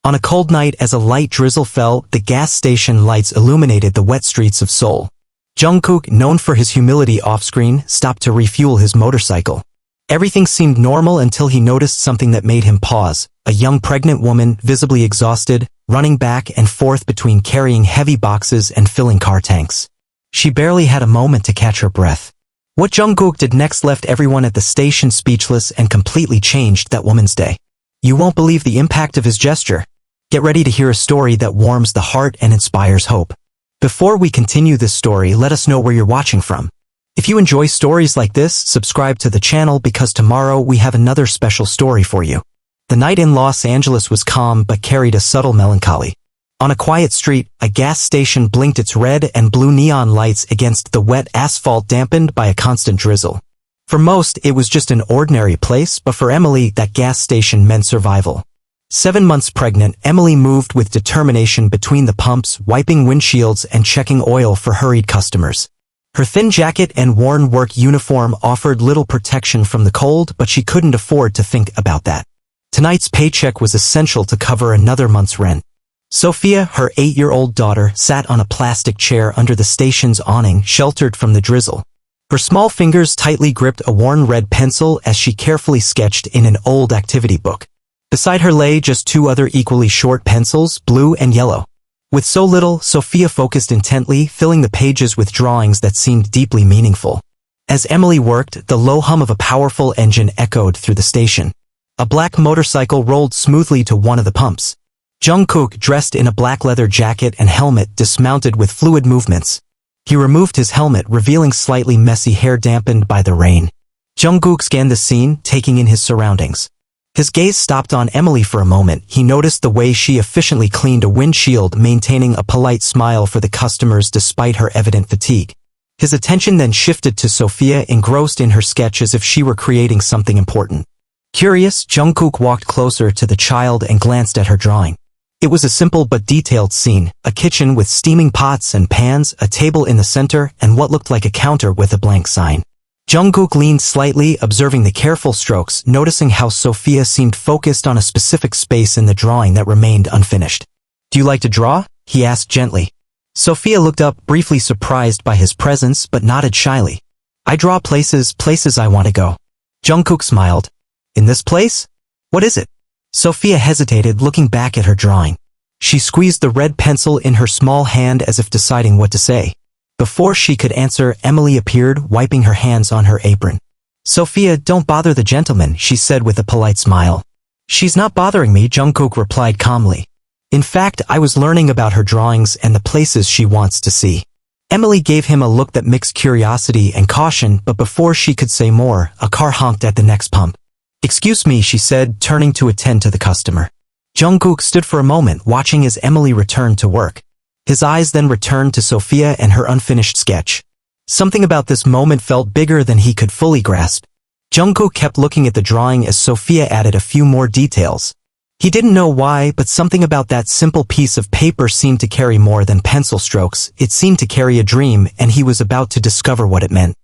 On a cold night as a light drizzle fell, the gas station lights illuminated the wet streets of Seoul. Jungkook, known for his humility off-screen, stopped to refuel his motorcycle. Everything seemed normal until he noticed something that made him pause. A young pregnant woman, visibly exhausted, running back and forth between carrying heavy boxes and filling car tanks. She barely had a moment to catch her breath. What Jungkook did next left everyone at the station speechless and completely changed that woman's day. You won't believe the impact of his gesture. Get ready to hear a story that warms the heart and inspires hope. Before we continue this story, let us know where you're watching from. If you enjoy stories like this, subscribe to the channel because tomorrow we have another special story for you. The night in Los Angeles was calm but carried a subtle melancholy. On a quiet street, a gas station blinked its red and blue neon lights against the wet asphalt dampened by a constant drizzle. For most, it was just an ordinary place, but for Emily, that gas station meant survival. 7 months pregnant, Emily moved with determination between the pumps, wiping windshields and checking oil for hurried customers. Her thin jacket and worn work uniform offered little protection from the cold, but she couldn't afford to think about that. Tonight's paycheck was essential to cover another month's rent. Sophia, her 8-year-old daughter, sat on a plastic chair under the station's awning, sheltered from the drizzle. Her small fingers tightly gripped a worn red pencil as she carefully sketched in an old activity book. Beside her lay just 2 other equally short pencils, blue and yellow. With so little, Sophia focused intently, filling the pages with drawings that seemed deeply meaningful. As Emily worked, the low hum of a powerful engine echoed through the station. A black motorcycle rolled smoothly to one of the pumps. Jungkook, dressed in a black leather jacket and helmet, dismounted with fluid movements. He removed his helmet, revealing slightly messy hair dampened by the rain. Jungkook scanned the scene, taking in his surroundings. His gaze stopped on Emily for a moment. He noticed the way she efficiently cleaned a windshield, maintaining a polite smile for the customers despite her evident fatigue. His attention then shifted to Sophia, engrossed in her sketch as if she were creating something important. Curious, Jungkook walked closer to the child and glanced at her drawing. It was a simple but detailed scene, a kitchen with steaming pots and pans, a table in the center, and what looked like a counter with a blank sign. Jungkook leaned slightly, observing the careful strokes, noticing how Sophia seemed focused on a specific space in the drawing that remained unfinished. "Do you like to draw?" he asked gently. Sophia looked up, briefly surprised by his presence, but nodded shyly. "I draw places I want to go." Jungkook smiled. "In this place? What is it?" Sophia hesitated, looking back at her drawing. She squeezed the red pencil in her small hand as if deciding what to say. Before she could answer, Emily appeared, wiping her hands on her apron. "Sophia, don't bother the gentleman," she said with a polite smile. "She's not bothering me," Jungkook replied calmly. "In fact, I was learning about her drawings and the places she wants to see." Emily gave him a look that mixed curiosity and caution, but before she could say more, a car honked at the next pump. "Excuse me," she said, turning to attend to the customer. Jungkook stood for a moment, watching as Emily returned to work. His eyes then returned to Sophia and her unfinished sketch. Something about this moment felt bigger than he could fully grasp. Jungkook kept looking at the drawing as Sophia added a few more details. He didn't know why, but something about that simple piece of paper seemed to carry more than pencil strokes. It seemed to carry a dream, and he was about to discover what it meant.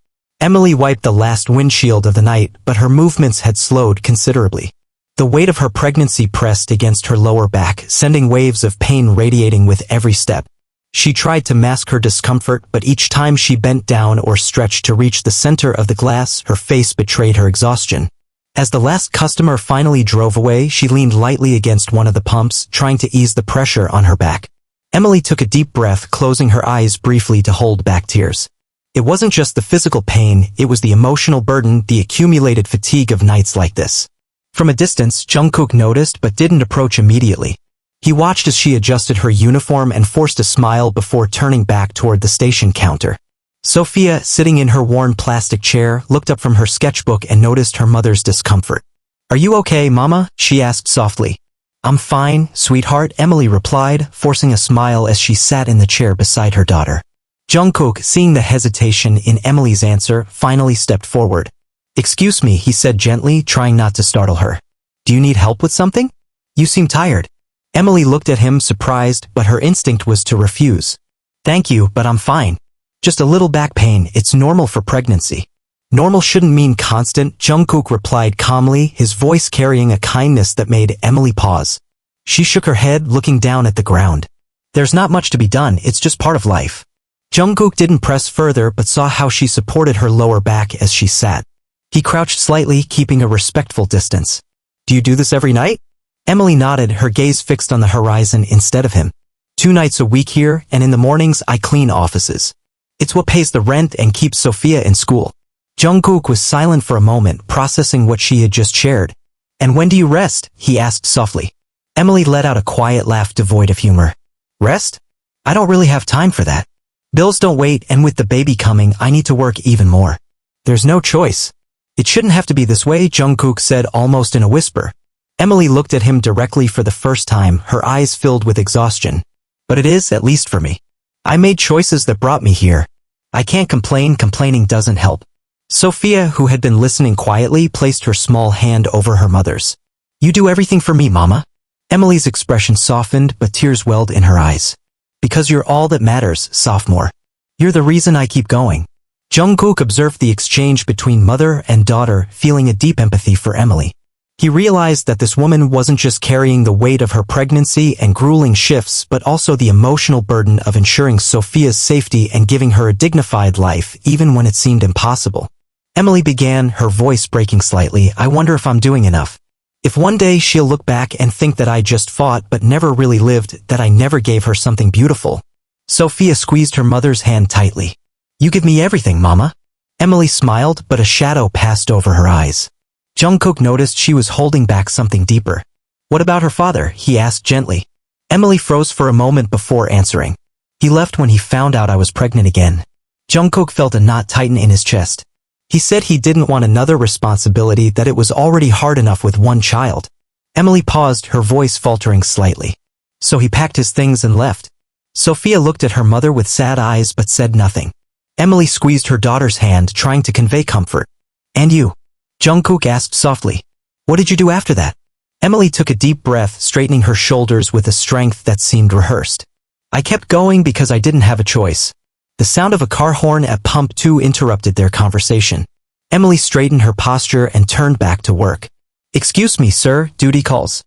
Emily wiped the last windshield of the night, but her movements had slowed considerably. The weight of her pregnancy pressed against her lower back, sending waves of pain radiating with every step. She tried to mask her discomfort, but each time she bent down or stretched to reach the center of the glass, her face betrayed her exhaustion. As the last customer finally drove away, she leaned lightly against one of the pumps, trying to ease the pressure on her back. Emily took a deep breath, closing her eyes briefly to hold back tears. It wasn't just the physical pain, it was the emotional burden, the accumulated fatigue of nights like this. From a distance, Jungkook noticed but didn't approach immediately. He watched as she adjusted her uniform and forced a smile before turning back toward the station counter. Sophia, sitting in her worn plastic chair, looked up from her sketchbook and noticed her mother's discomfort. "Are you okay, Mama?" she asked softly. "I'm fine, sweetheart," Emily replied, forcing a smile as she sat in the chair beside her daughter. Jungkook, seeing the hesitation in Emily's answer, finally stepped forward. "Excuse me," he said gently, trying not to startle her. "Do you need help with something? You seem tired." Emily looked at him, surprised, but her instinct was to refuse. "Thank you, but I'm fine. Just a little back pain, it's normal for pregnancy." "Normal shouldn't mean constant," Jungkook replied calmly, his voice carrying a kindness that made Emily pause. She shook her head, looking down at the ground. There's not much to be done, it's just part of life. Jungkook didn't press further but saw how she supported her lower back as she sat. He crouched slightly, keeping a respectful distance. Do you do this every night? Emily nodded, her gaze fixed on the horizon instead of him. 2 nights a week here, and in the mornings I clean offices. It's what pays the rent and keeps Sophia in school. Jungkook was silent for a moment, processing what she had just shared. And when do you rest? He asked softly. Emily let out a quiet laugh devoid of humor. Rest? I don't really have time for that. Bills don't wait, and with the baby coming, I need to work even more. There's no choice. It shouldn't have to be this way, Jungkook said almost in a whisper. Emily looked at him directly for the first time, her eyes filled with exhaustion. But it is, at least for me. I made choices that brought me here. I can't complain, complaining doesn't help. Sophia, who had been listening quietly, placed her small hand over her mother's. You do everything for me, Mama. Emily's expression softened, but tears welled in her eyes. Because you're all that matters, sophomore. You're the reason I keep going. Jungkook observed the exchange between mother and daughter, feeling a deep empathy for Emily. He realized that this woman wasn't just carrying the weight of her pregnancy and grueling shifts, but also the emotional burden of ensuring Sophia's safety and giving her a dignified life, even when it seemed impossible. Emily began, her voice breaking slightly. I wonder if I'm doing enough. If one day she'll look back and think that I just fought but never really lived, that I never gave her something beautiful. Sophia squeezed her mother's hand tightly. You give me everything, Mama. Emily smiled, but a shadow passed over her eyes. Jungkook noticed she was holding back something deeper. What about her father? He asked gently. Emily froze for a moment before answering. He left when he found out I was pregnant again. Jungkook felt a knot tighten in his chest. He said he didn't want another responsibility, that it was already hard enough with one child. Emily paused, her voice faltering slightly. So he packed his things and left. Sophia looked at her mother with sad eyes but said nothing. Emily squeezed her daughter's hand, trying to convey comfort. And you? Jungkook asked softly. What did you do after that? Emily took a deep breath, straightening her shoulders with a strength that seemed rehearsed. I kept going because I didn't have a choice. The sound of a car horn at Pump 2 interrupted their conversation. Emily straightened her posture and turned back to work. Excuse me, sir, duty calls.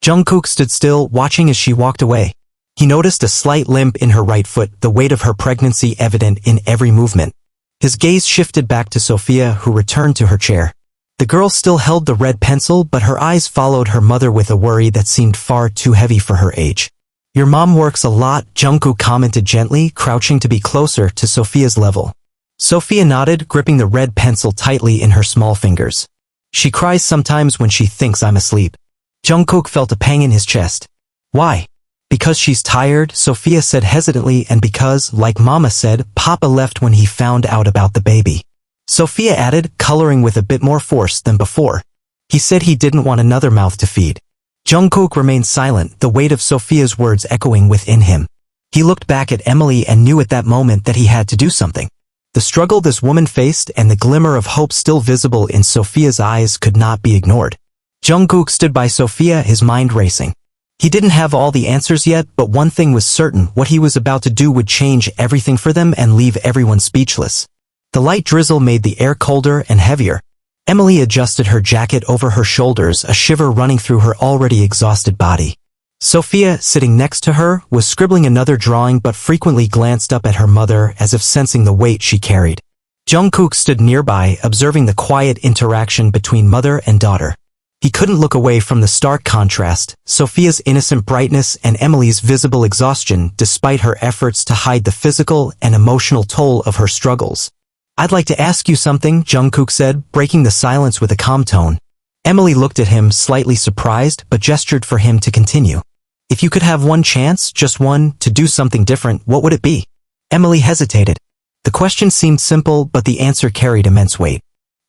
Jungkook stood still, watching as she walked away. He noticed a slight limp in her right foot, the weight of her pregnancy evident in every movement. His gaze shifted back to Sophia, who returned to her chair. The girl still held the red pencil, but her eyes followed her mother with a worry that seemed far too heavy for her age. Your mom works a lot, Jungkook commented gently, crouching to be closer to Sophia's level. Sophia nodded, gripping the red pencil tightly in her small fingers. She cries sometimes when she thinks I'm asleep. Jungkook felt a pang in his chest. Why? Because she's tired, Sophia said hesitantly, and because, like Mama said, Papa left when he found out about the baby. Sophia added, coloring with a bit more force than before. He said he didn't want another mouth to feed. Jungkook remained silent, the weight of Sophia's words echoing within him. He looked back at Emily and knew at that moment that he had to do something. The struggle this woman faced and the glimmer of hope still visible in Sophia's eyes could not be ignored. Jungkook stood by Sophia, his mind racing. He didn't have all the answers yet, but one thing was certain: what he was about to do would change everything for them and leave everyone speechless. The light drizzle made the air colder and heavier. Emily adjusted her jacket over her shoulders, a shiver running through her already exhausted body. Sophia, sitting next to her, was scribbling another drawing but frequently glanced up at her mother as if sensing the weight she carried. Jungkook stood nearby, observing the quiet interaction between mother and daughter. He couldn't look away from the stark contrast, Sophia's innocent brightness and Emily's visible exhaustion, despite her efforts to hide the physical and emotional toll of her struggles. I'd like to ask you something, Jungkook said, breaking the silence with a calm tone. Emily looked at him, slightly surprised, but gestured for him to continue. If you could have one chance, just one, to do something different, what would it be? Emily hesitated. The question seemed simple, but the answer carried immense weight.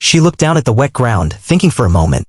She looked down at the wet ground, thinking for a moment.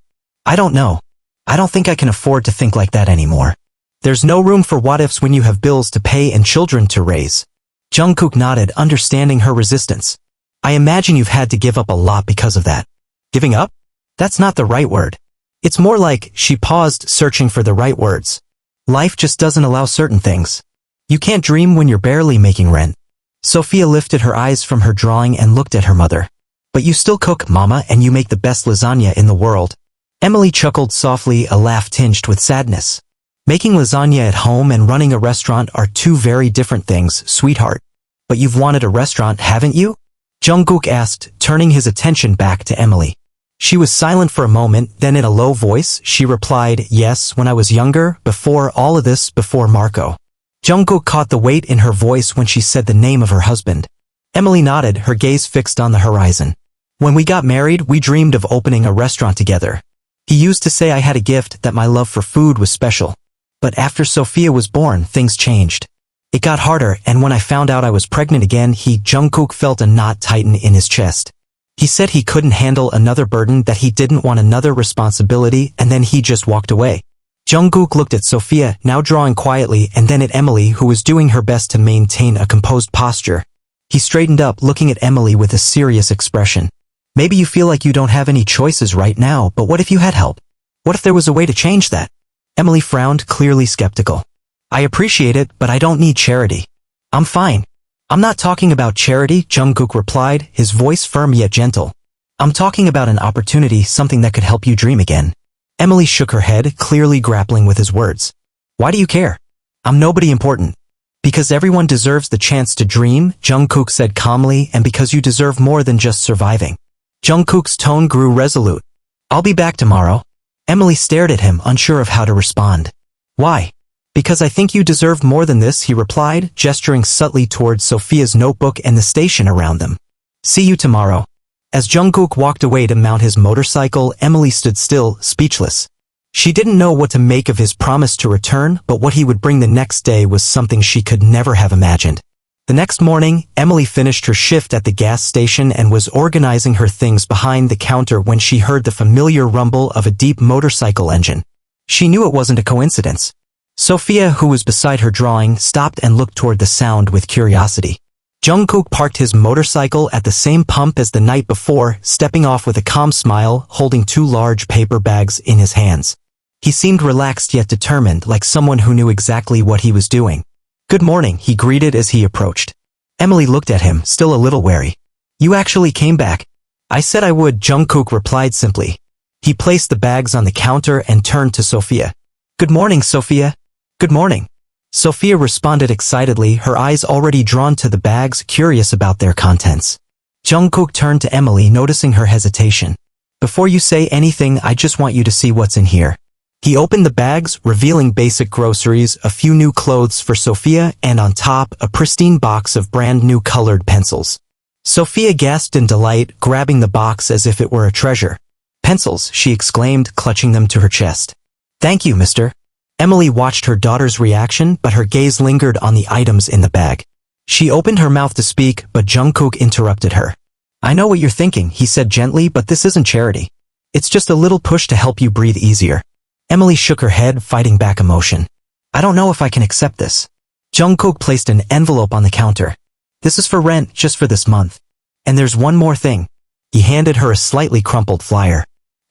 I don't know. I don't think I can afford to think like that anymore. There's no room for what-ifs when you have bills to pay and children to raise. Jungkook nodded, understanding her resistance. I imagine you've had to give up a lot because of that. Giving up? That's not the right word. It's more like, she paused, searching for the right words. Life just doesn't allow certain things. You can't dream when you're barely making rent. Sophia lifted her eyes from her drawing and looked at her mother. But you still cook, Mama, and you make the best lasagna in the world. Emily chuckled softly, a laugh tinged with sadness. Making lasagna at home and running a restaurant are two very different things, sweetheart. But you've wanted a restaurant, haven't you? Jungkook asked, turning his attention back to Emily. She was silent for a moment, then in a low voice, she replied, yes, when I was younger, before all of this, before Marco. Jungkook caught the weight in her voice when she said the name of her husband. Emily nodded, her gaze fixed on the horizon. When we got married, we dreamed of opening a restaurant together. He used to say I had a gift, that my love for food was special. But after Sophia was born, things changed. It got harder, and when I found out I was pregnant again, Jungkook felt a knot tighten in his chest. He said he couldn't handle another burden, that he didn't want another responsibility, and then he just walked away. Jungkook looked at Sophia, now drawing quietly, and then at Emily, who was doing her best to maintain a composed posture. He straightened up, looking at Emily with a serious expression. Maybe you feel like you don't have any choices right now, but what if you had help? What if there was a way to change that? Emily frowned, clearly skeptical. I appreciate it, but I don't need charity. I'm fine. I'm not talking about charity, Jungkook replied, his voice firm yet gentle. I'm talking about an opportunity, something that could help you dream again. Emily shook her head, clearly grappling with his words. Why do you care? I'm nobody important. Because everyone deserves the chance to dream, Jungkook said calmly, and because you deserve more than just surviving. Jungkook's tone grew resolute. I'll be back tomorrow. Emily stared at him, unsure of how to respond. Why? Because I think you deserve more than this, he replied, gesturing subtly towards Sophia's notebook and the station around them. See you tomorrow. As Jungkook walked away to mount his motorcycle, Emily stood still, speechless. She didn't know what to make of his promise to return, but what he would bring the next day was something she could never have imagined. The next morning, Emily finished her shift at the gas station and was organizing her things behind the counter when she heard the familiar rumble of a deep motorcycle engine. She knew it wasn't a coincidence. Sophia, who was beside her drawing, stopped and looked toward the sound with curiosity. Jungkook parked his motorcycle at the same pump as the night before, stepping off with a calm smile, holding two large paper bags in his hands. He seemed relaxed yet determined, like someone who knew exactly what he was doing. Good morning, he greeted as he approached. Emily looked at him, still a little wary. You actually came back. I said I would, Jungkook replied simply. He placed the bags on the counter and turned to Sophia. Good morning, Sophia. Good morning. Sophia responded excitedly, her eyes already drawn to the bags, curious about their contents. Jungkook turned to Emily, noticing her hesitation. Before you say anything, I just want you to see what's in here. He opened the bags, revealing basic groceries, a few new clothes for Sophia, and on top, a pristine box of brand new colored pencils. Sophia gasped in delight, grabbing the box as if it were a treasure. Pencils, she exclaimed, clutching them to her chest. Thank you, mister. Emily watched her daughter's reaction, but her gaze lingered on the items in the bag. She opened her mouth to speak, but Jungkook interrupted her. I know what you're thinking, he said gently, but this isn't charity. It's just a little push to help you breathe easier. Emily shook her head, fighting back emotion. I don't know if I can accept this. Jungkook placed an envelope on the counter. This is for rent, just for this month. And there's one more thing. He handed her a slightly crumpled flyer.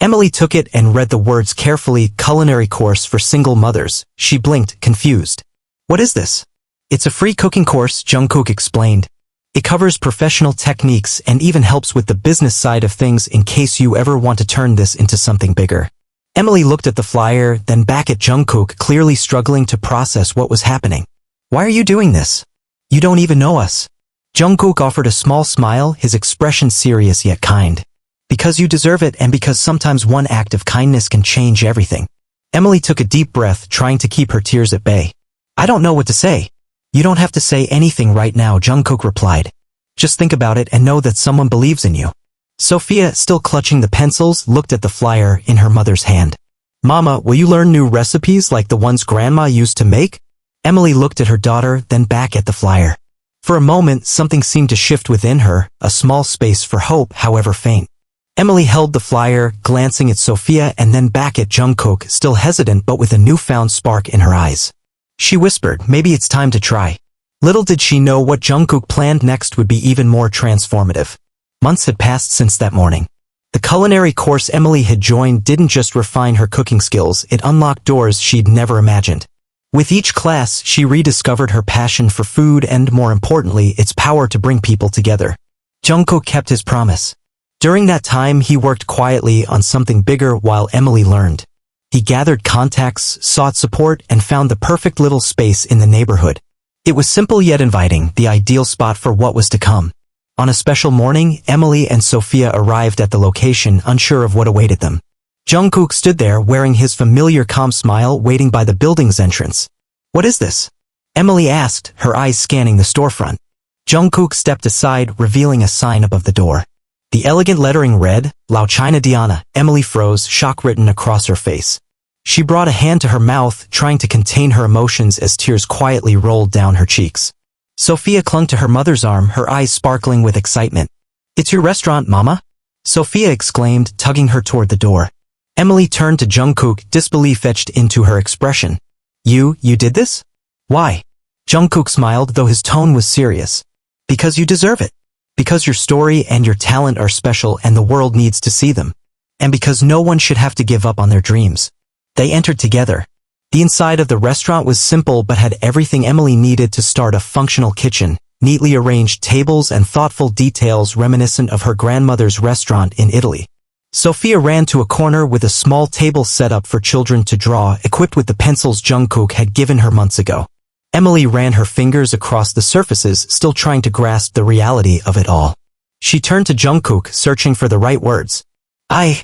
Emily took it and read the words carefully, culinary course for single mothers. She blinked, confused. What is this? It's a free cooking course, Jungkook explained. It covers professional techniques and even helps with the business side of things in case you ever want to turn this into something bigger. Emily looked at the flyer, then back at Jungkook, clearly struggling to process what was happening. Why are you doing this? You don't even know us. Jungkook offered a small smile, his expression serious yet kind. Because you deserve it and because sometimes one act of kindness can change everything. Emily took a deep breath, trying to keep her tears at bay. I don't know what to say. You don't have to say anything right now, Jungkook replied. Just think about it and know that someone believes in you. Sophia, still clutching the pencils, looked at the flyer in her mother's hand. Mama, will you learn new recipes like the ones Grandma used to make? Emily looked at her daughter, then back at the flyer. For a moment, something seemed to shift within her, a small space for hope, however faint. Emily held the flyer, glancing at Sophia and then back at Jungkook, still hesitant but with a newfound spark in her eyes. She whispered, maybe it's time to try. Little did she know what Jungkook planned next would be even more transformative. Months had passed since that morning. The culinary course Emily had joined didn't just refine her cooking skills, it unlocked doors she'd never imagined. With each class, she rediscovered her passion for food and, more importantly, its power to bring people together. Jungkook kept his promise. During that time, he worked quietly on something bigger while Emily learned. He gathered contacts, sought support, and found the perfect little space in the neighborhood. It was simple yet inviting, the ideal spot for what was to come. On a special morning, Emily and Sophia arrived at the location, unsure of what awaited them. Jungkook stood there wearing his familiar calm smile, waiting by the building's entrance. "What is this?" Emily asked, her eyes scanning the storefront. Jungkook stepped aside, revealing a sign above the door. The elegant lettering read, "Lao China Diana." Emily froze, shock written across her face. She brought a hand to her mouth, trying to contain her emotions as tears quietly rolled down her cheeks. Sophia clung to her mother's arm, her eyes sparkling with excitement. "It's your restaurant, Mama?" Sophia exclaimed, tugging her toward the door. Emily turned to Jungkook, disbelief etched into her expression. You did this? Why?" Jungkook smiled, though his tone was serious. "Because you deserve it. Because your story and your talent are special and the world needs to see them. And because no one should have to give up on their dreams." They entered together. The inside of the restaurant was simple but had everything Emily needed to start a functional kitchen, neatly arranged tables and thoughtful details reminiscent of her grandmother's restaurant in Italy. Sophia ran to a corner with a small table set up for children to draw, equipped with the pencils Jungkook had given her months ago. Emily ran her fingers across the surfaces, still trying to grasp the reality of it all. She turned to Jungkook, searching for the right words. I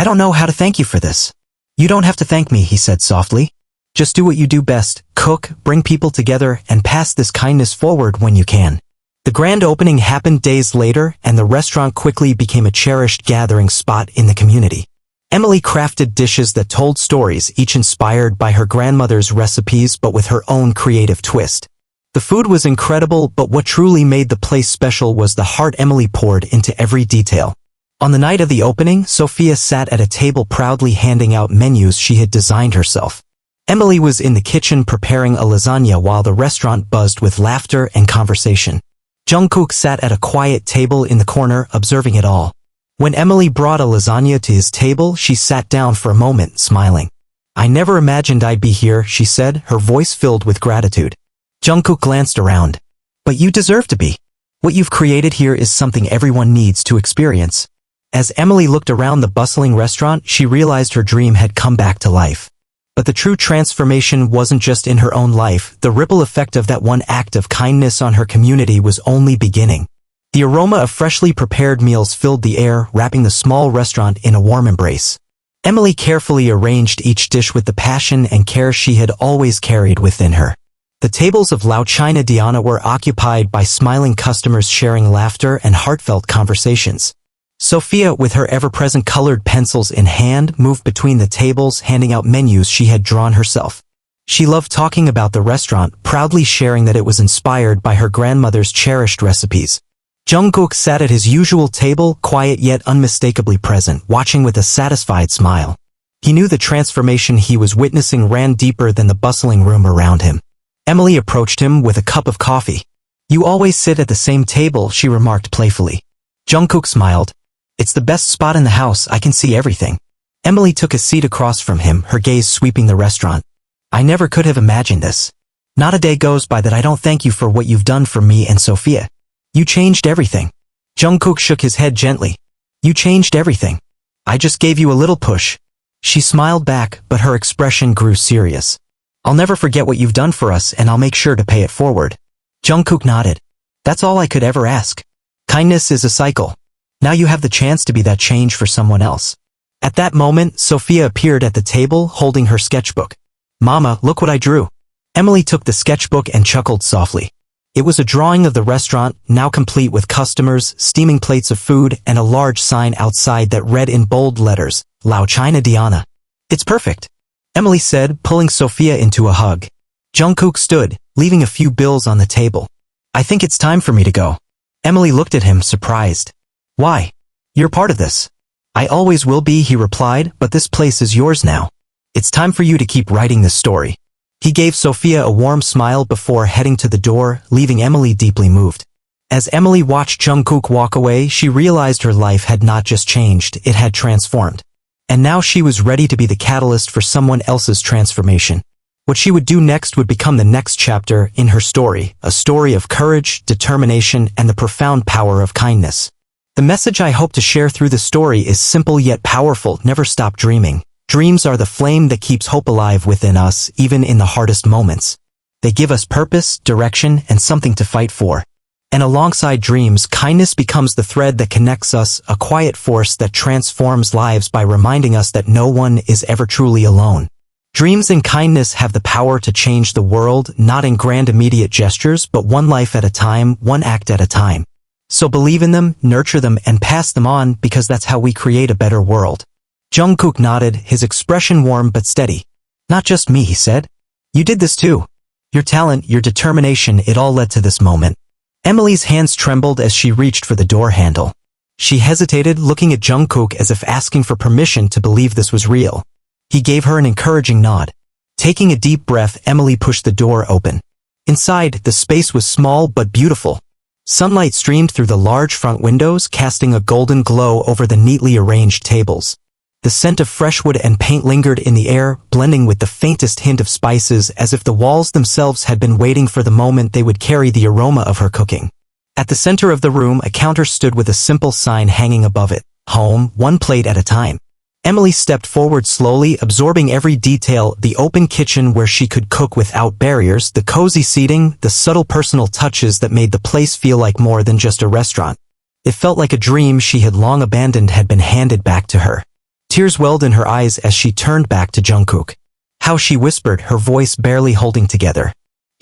don't know how to thank you for this." "You don't have to thank me," he said softly. "Just do what you do best, cook, bring people together, and pass this kindness forward when you can." The grand opening happened days later, and the restaurant quickly became a cherished gathering spot in the community. Emily crafted dishes that told stories, each inspired by her grandmother's recipes but with her own creative twist. The food was incredible, but what truly made the place special was the heart Emily poured into every detail. On the night of the opening, Sophia sat at a table proudly handing out menus she had designed herself. Emily was in the kitchen preparing a lasagna while the restaurant buzzed with laughter and conversation. Jungkook sat at a quiet table in the corner, observing it all. When Emily brought a lasagna to his table, she sat down for a moment, smiling. "I never imagined I'd be here," she said, her voice filled with gratitude. Jungkook glanced around. "But you deserve to be. What you've created here is something everyone needs to experience." As Emily looked around the bustling restaurant, she realized her dream had come back to life. But the true transformation wasn't just in her own life. The ripple effect of that one act of kindness on her community was only beginning. The aroma of freshly prepared meals filled the air, wrapping the small restaurant in a warm embrace. Emily carefully arranged each dish with the passion and care she had always carried within her. The tables of Lao China Diana were occupied by smiling customers sharing laughter and heartfelt conversations. Sophia, with her ever-present colored pencils in hand, moved between the tables, handing out menus she had drawn herself. She loved talking about the restaurant, proudly sharing that it was inspired by her grandmother's cherished recipes. Jungkook sat at his usual table, quiet yet unmistakably present, watching with a satisfied smile. He knew the transformation he was witnessing ran deeper than the bustling room around him. Emily approached him with a cup of coffee. "You always sit at the same table," she remarked playfully. Jungkook smiled. "It's the best spot in the house, I can see everything." Emily took a seat across from him, her gaze sweeping the restaurant. "I never could have imagined this. Not a day goes by that I don't thank you for what you've done for me and Sophia. You changed everything." Jungkook shook his head gently. "You changed everything. I just gave you a little push." She smiled back, but her expression grew serious. "I'll never forget what you've done for us, and I'll make sure to pay it forward." Jungkook nodded. "That's all I could ever ask. Kindness is a cycle. Now you have the chance to be that change for someone else." At that moment, Sophia appeared at the table, holding her sketchbook. "Mama, look what I drew." Emily took the sketchbook and chuckled softly. It was a drawing of the restaurant, now complete with customers, steaming plates of food, and a large sign outside that read in bold letters, "Lao China Diana." "It's perfect," Emily said, pulling Sophia into a hug. Jungkook stood, leaving a few bills on the table. "I think it's time for me to go." Emily looked at him, surprised. "Why? You're part of this." "I always will be," he replied, "but this place is yours now. It's time for you to keep writing this story." He gave Sophia a warm smile before heading to the door, leaving Emily deeply moved. As Emily watched Jungkook walk away, she realized her life had not just changed, it had transformed. And now she was ready to be the catalyst for someone else's transformation. What she would do next would become the next chapter in her story, a story of courage, determination, and the profound power of kindness. The message I hope to share through the story is simple yet powerful: never stop dreaming. Dreams are the flame that keeps hope alive within us, even in the hardest moments. They give us purpose, direction, and something to fight for. And alongside dreams, kindness becomes the thread that connects us, a quiet force that transforms lives by reminding us that no one is ever truly alone. Dreams and kindness have the power to change the world, not in grand immediate gestures, but one life at a time, one act at a time. So believe in them, nurture them, and pass them on, because that's how we create a better world. Jungkook nodded, his expression warm but steady. Not just me, he said. You did this too. Your talent, your determination, it all led to this moment. Emily's hands trembled as she reached for the door handle. She hesitated, looking at Jungkook as if asking for permission to believe this was real. He gave her an encouraging nod. Taking a deep breath, Emily pushed the door open. Inside, the space was small but beautiful. Sunlight streamed through the large front windows, casting a golden glow over the neatly arranged tables. The scent of fresh wood and paint lingered in the air, blending with the faintest hint of spices, as if the walls themselves had been waiting for the moment they would carry the aroma of her cooking. At the center of the room, a counter stood with a simple sign hanging above it. Home, one plate at a time. Emily stepped forward slowly, absorbing every detail: the open kitchen where she could cook without barriers, the cozy seating, the subtle personal touches that made the place feel like more than just a restaurant. It felt like a dream she had long abandoned had been handed back to her. Tears welled in her eyes as she turned back to Jungkook. How she whispered, her voice barely holding together.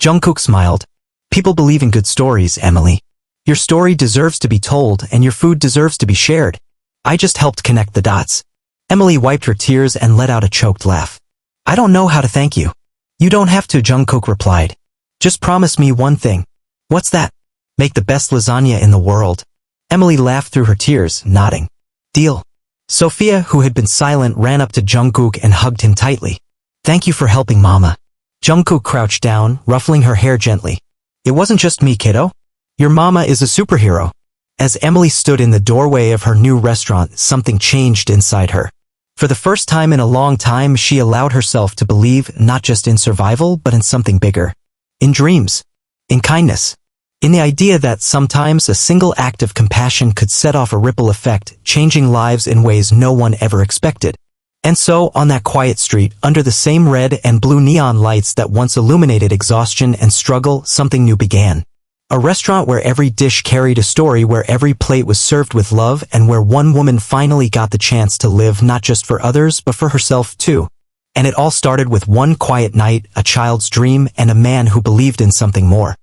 Jungkook smiled. People believe in good stories, Emily. Your story deserves to be told, and your food deserves to be shared. I just helped connect the dots. Emily wiped her tears and let out a choked laugh. I don't know how to thank you. You don't have to, Jungkook replied. Just promise me one thing. What's that? Make the best lasagna in the world. Emily laughed through her tears, nodding. Deal. Sophia, who had been silent, ran up to Jungkook and hugged him tightly. Thank you for helping Mama. Jungkook crouched down, ruffling her hair gently. It wasn't just me, kiddo. Your mama is a superhero. As Emily stood in the doorway of her new restaurant, something changed inside her. For the first time in a long time, she allowed herself to believe not just in survival, but in something bigger. In dreams. In kindness. In the idea that sometimes a single act of compassion could set off a ripple effect, changing lives in ways no one ever expected. And so, on that quiet street, under the same red and blue neon lights that once illuminated exhaustion and struggle, something new began. A restaurant where every dish carried a story, where every plate was served with love, and where one woman finally got the chance to live not just for others, but for herself too. And it all started with one quiet night, a child's dream, and a man who believed in something more.